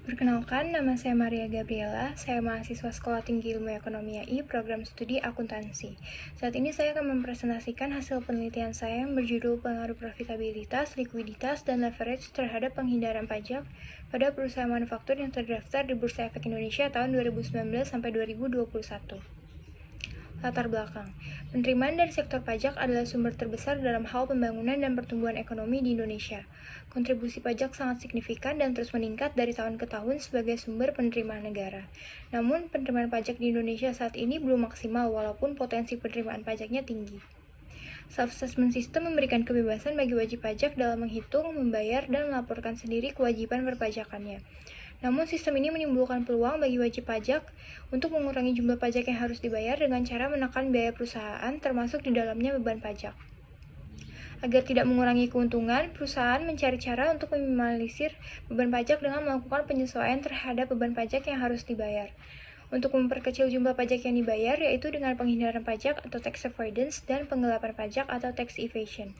Perkenalkan, nama saya Maria Gabriela. Saya mahasiswa Sekolah Tinggi Ilmu Ekonomi AI, program studi akuntansi. Saat ini saya akan mempresentasikan hasil penelitian saya yang berjudul pengaruh profitabilitas, likuiditas, dan leverage terhadap penghindaran pajak pada perusahaan manufaktur yang terdaftar di Bursa Efek Indonesia tahun 2019 sampai 2021. Latar belakang. Penerimaan dari sektor pajak adalah sumber terbesar dalam hal pembangunan dan pertumbuhan ekonomi di Indonesia. Kontribusi pajak sangat signifikan dan terus meningkat dari tahun ke tahun sebagai sumber penerimaan negara. Namun, penerimaan pajak di Indonesia saat ini belum maksimal walaupun potensi penerimaan pajaknya tinggi. Self-assessment system memberikan kebebasan bagi wajib pajak dalam menghitung, membayar, dan melaporkan sendiri kewajiban perpajakannya. Namun, sistem ini menimbulkan peluang bagi wajib pajak untuk mengurangi jumlah pajak yang harus dibayar dengan cara menekan biaya perusahaan, termasuk di dalamnya beban pajak. Agar tidak mengurangi keuntungan, perusahaan mencari cara untuk meminimalisir beban pajak dengan melakukan penyesuaian terhadap beban pajak yang harus dibayar. Untuk memperkecil jumlah pajak yang dibayar, yaitu dengan penghindaran pajak atau tax avoidance dan penggelapan pajak atau tax evasion.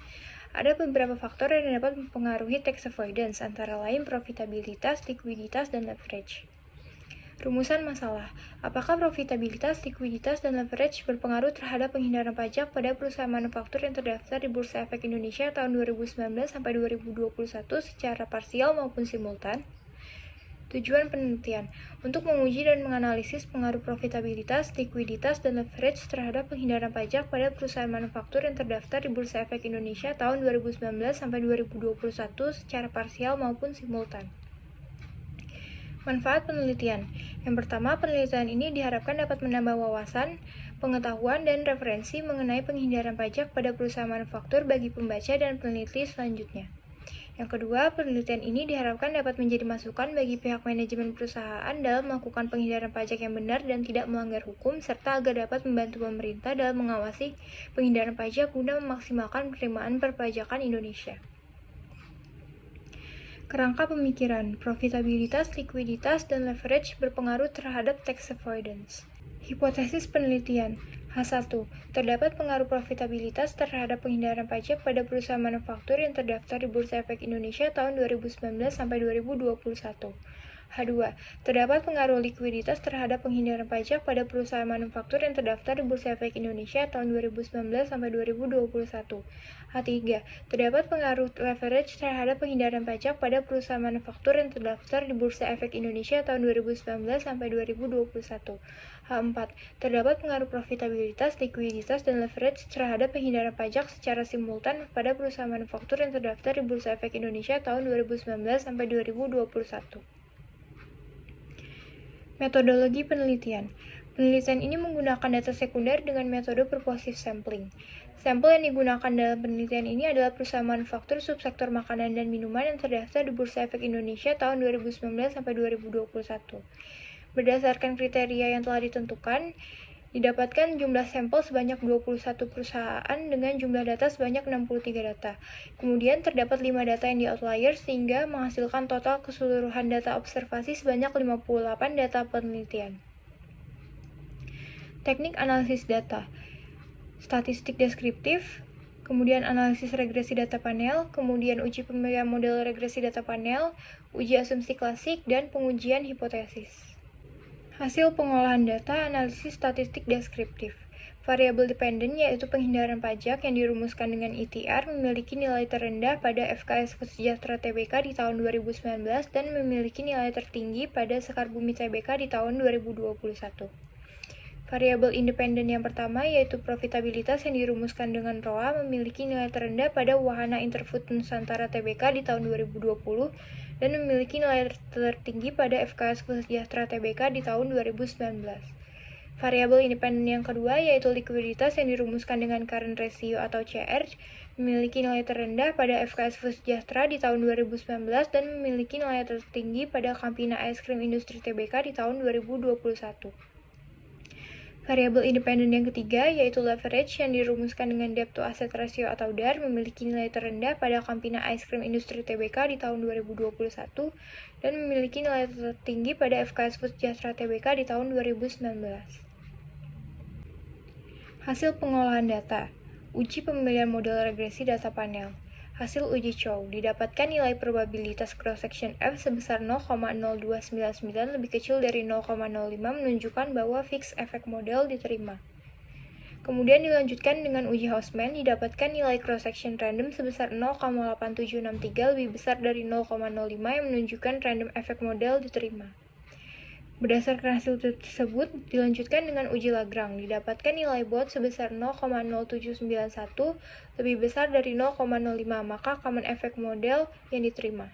Ada beberapa faktor yang dapat mempengaruhi tax avoidance, antara lain profitabilitas, likuiditas, dan leverage. Rumusan masalah. Apakah profitabilitas, likuiditas, dan leverage berpengaruh terhadap penghindaran pajak pada perusahaan manufaktur yang terdaftar di Bursa Efek Indonesia tahun 2019 sampai 2021 secara parsial maupun simultan? Tujuan penelitian untuk menguji dan menganalisis pengaruh profitabilitas, likuiditas, dan leverage terhadap penghindaran pajak pada perusahaan manufaktur yang terdaftar di Bursa Efek Indonesia tahun 2019 sampai 2021 secara parsial maupun simultan. Manfaat penelitian. Yang pertama, penelitian ini diharapkan dapat menambah wawasan, pengetahuan, dan referensi mengenai penghindaran pajak pada perusahaan manufaktur bagi pembaca dan peneliti selanjutnya. Yang kedua, penelitian ini diharapkan dapat menjadi masukan bagi pihak manajemen perusahaan dalam melakukan penghindaran pajak yang benar dan tidak melanggar hukum, serta agar dapat membantu pemerintah dalam mengawasi penghindaran pajak guna memaksimalkan penerimaan perpajakan Indonesia. Kerangka pemikiran, profitabilitas, likuiditas, dan leverage berpengaruh terhadap tax avoidance. Hipotesis penelitian. H1. Terdapat pengaruh profitabilitas terhadap penghindaran pajak pada perusahaan manufaktur yang terdaftar di Bursa Efek Indonesia tahun 2019 sampai 2021. H2. Terdapat pengaruh likuiditas terhadap penghindaran pajak pada perusahaan manufaktur yang terdaftar di Bursa Efek Indonesia tahun 2019 sampai 2021. H3. Terdapat pengaruh leverage terhadap penghindaran pajak pada perusahaan manufaktur yang terdaftar di Bursa Efek Indonesia tahun 2019 sampai 2021. H4. Terdapat pengaruh profitabilitas, likuiditas, dan leverage terhadap penghindaran pajak secara simultan pada perusahaan manufaktur yang terdaftar di Bursa Efek Indonesia tahun 2019 sampai 2021. Metodologi penelitian. Penelitian ini menggunakan data sekunder dengan metode purposive sampling. Sampel yang digunakan dalam penelitian ini adalah perusahaan manufaktur subsektor makanan dan minuman yang terdaftar di Bursa Efek Indonesia tahun 2019 sampai 2021. Berdasarkan kriteria yang telah ditentukan, didapatkan jumlah sampel sebanyak 21 perusahaan dengan jumlah data sebanyak 63 data. Kemudian terdapat 5 data yang di outlier sehingga menghasilkan total keseluruhan data observasi sebanyak 58 data penelitian. Teknik analisis data. Statistik deskriptif, kemudian analisis regresi data panel, kemudian uji pemilihan model regresi data panel, uji asumsi klasik, dan pengujian hipotesis. Hasil pengolahan data analisis statistik deskriptif. Variabel dependen yaitu penghindaran pajak yang dirumuskan dengan ITR memiliki nilai terendah pada FKS Sejahtera TBK di tahun 2019 dan memiliki nilai tertinggi pada Sekar Bumi TBK di tahun 2021. Variabel independen yang pertama yaitu profitabilitas yang dirumuskan dengan ROA memiliki nilai terendah pada Wahana Interfood Nusantara TBK di tahun 2020 dan memiliki nilai tertinggi pada FKS Sejahtera TBK di tahun 2019. Variabel independen yang kedua yaitu likuiditas yang dirumuskan dengan current ratio atau CR memiliki nilai terendah pada FKS Sejahtera di tahun 2019 dan memiliki nilai tertinggi pada Campina Ice Cream Industry TBK di tahun 2021. Variabel independen yang ketiga yaitu leverage yang dirumuskan dengan debt to asset ratio atau DAR memiliki nilai terendah pada Campina Ice Cream Industry TBK di tahun 2021 dan memiliki nilai tertinggi pada FKS Sejahtera TBK di tahun 2019. Hasil pengolahan data. Uji pemilihan model regresi data panel. Hasil uji Chow, didapatkan nilai probabilitas cross-section F sebesar 0,0299 lebih kecil dari 0,05 menunjukkan bahwa fixed effect model diterima. Kemudian dilanjutkan dengan uji Hausman, didapatkan nilai cross-section random sebesar 0,8763 lebih besar dari 0,05 yang menunjukkan random effect model diterima. Berdasarkan hasil tersebut, dilanjutkan dengan uji Lagrange, didapatkan nilai Bode sebesar 0,0791 lebih besar dari 0,05, maka common effect model yang diterima.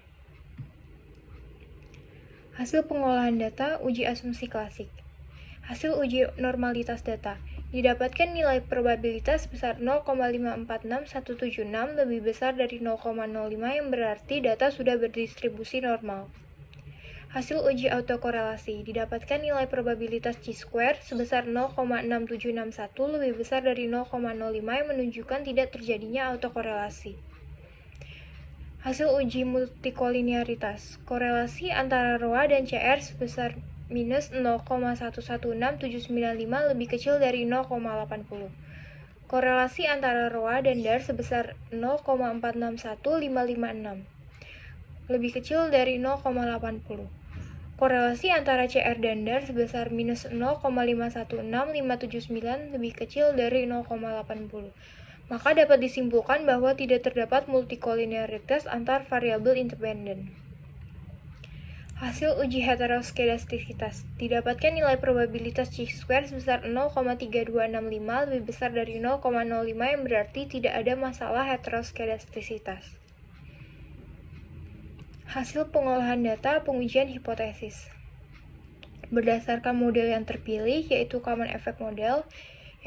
Hasil pengolahan data, uji asumsi klasik. Hasil uji normalitas data, didapatkan nilai probabilitas sebesar 0,546176 lebih besar dari 0,05 yang berarti data sudah berdistribusi normal. Hasil uji autokorelasi, didapatkan nilai probabilitas chi-square sebesar 0,6761 lebih besar dari 0,05 yang menunjukkan tidak terjadinya autokorelasi. Hasil uji multikolinearitas, korelasi antara ROA dan CR sebesar minus 0,116795 lebih kecil dari 0,80. Korelasi antara ROA dan DAR sebesar 0,461556 lebih kecil dari 0,80. Korelasi antara CR dan DAR sebesar minus 0,516579 lebih kecil dari 0,80. Maka dapat disimpulkan bahwa tidak terdapat multikolinearitas antar variabel independen. Hasil uji heteroskedastisitas, didapatkan nilai probabilitas chi-square sebesar 0,3265 lebih besar dari 0,05 yang berarti tidak ada masalah heteroskedastisitas. Hasil pengolahan data pengujian hipotesis. Berdasarkan model yang terpilih, yaitu common effect model,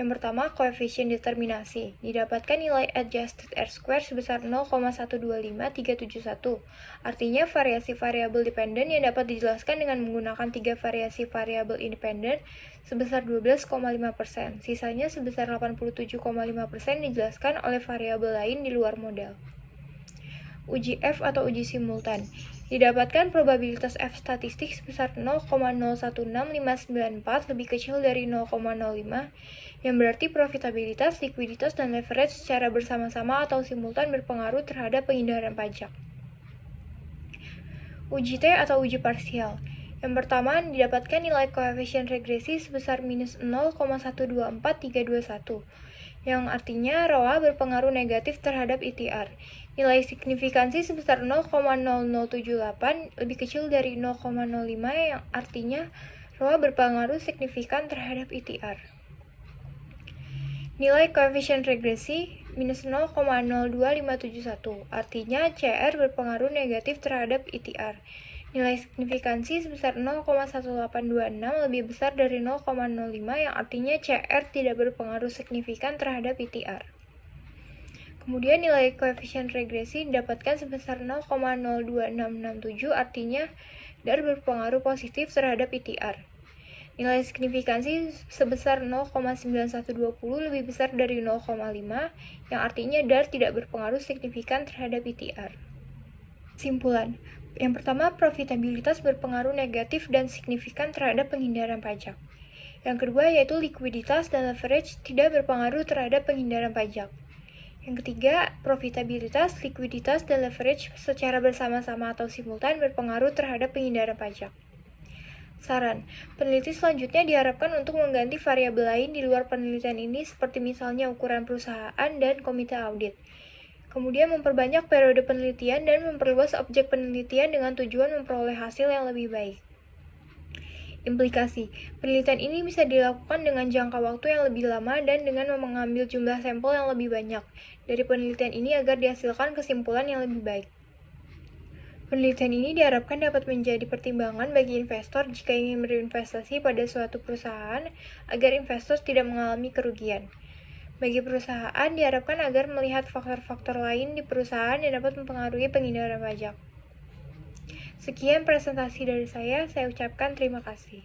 yang pertama, koefisien determinasi, didapatkan nilai adjusted R-square sebesar 0,125371. Artinya, variasi variabel dependen yang dapat dijelaskan dengan menggunakan 3 variasi variabel independen sebesar 12,5%. Sisanya sebesar 87,5% dijelaskan oleh variabel lain di luar model. Uji F atau uji simultan, didapatkan probabilitas F statistik sebesar 0,016594 lebih kecil dari 0,05, yang berarti profitabilitas, likuiditas, dan leverage secara bersama-sama atau simultan berpengaruh terhadap penghindaran pajak. Uji T atau uji parsial, yang pertama didapatkan nilai koefisien regresi sebesar minus 0,124321, yang artinya ROA berpengaruh negatif terhadap ITR. Nilai signifikansi sebesar 0,0078 lebih kecil dari 0,05 yang artinya ROA berpengaruh signifikan terhadap ITR. Nilai koefisien regresi minus 0,02571, artinya CR berpengaruh negatif terhadap ITR. Nilai signifikansi sebesar 0,1826 lebih besar dari 0,05 yang artinya CR tidak berpengaruh signifikan terhadap ITR. Kemudian nilai koefisien regresi didapatkan sebesar 0,02667 artinya DAR berpengaruh positif terhadap ITR. Nilai signifikansi sebesar 0,9120 lebih besar dari 0,5 yang artinya DAR tidak berpengaruh signifikan terhadap ITR. Kesimpulan. Yang pertama, profitabilitas berpengaruh negatif dan signifikan terhadap penghindaran pajak. Yang kedua yaitu likuiditas dan leverage tidak berpengaruh terhadap penghindaran pajak. Yang ketiga, profitabilitas, likuiditas, dan leverage secara bersama-sama atau simultan berpengaruh terhadap penghindaran pajak. Saran, peneliti selanjutnya diharapkan untuk mengganti variabel lain di luar penelitian ini seperti misalnya ukuran perusahaan dan komite audit. Kemudian memperbanyak periode penelitian dan memperluas objek penelitian dengan tujuan memperoleh hasil yang lebih baik. Implikasi, penelitian ini bisa dilakukan dengan jangka waktu yang lebih lama dan dengan mengambil jumlah sampel yang lebih banyak dari penelitian ini agar dihasilkan kesimpulan yang lebih baik. Penelitian ini diharapkan dapat menjadi pertimbangan bagi investor jika ingin berinvestasi pada suatu perusahaan agar investor tidak mengalami kerugian. Bagi perusahaan, diharapkan agar melihat faktor-faktor lain di perusahaan yang dapat mempengaruhi penghindaran pajak. Sekian presentasi dari saya ucapkan terima kasih.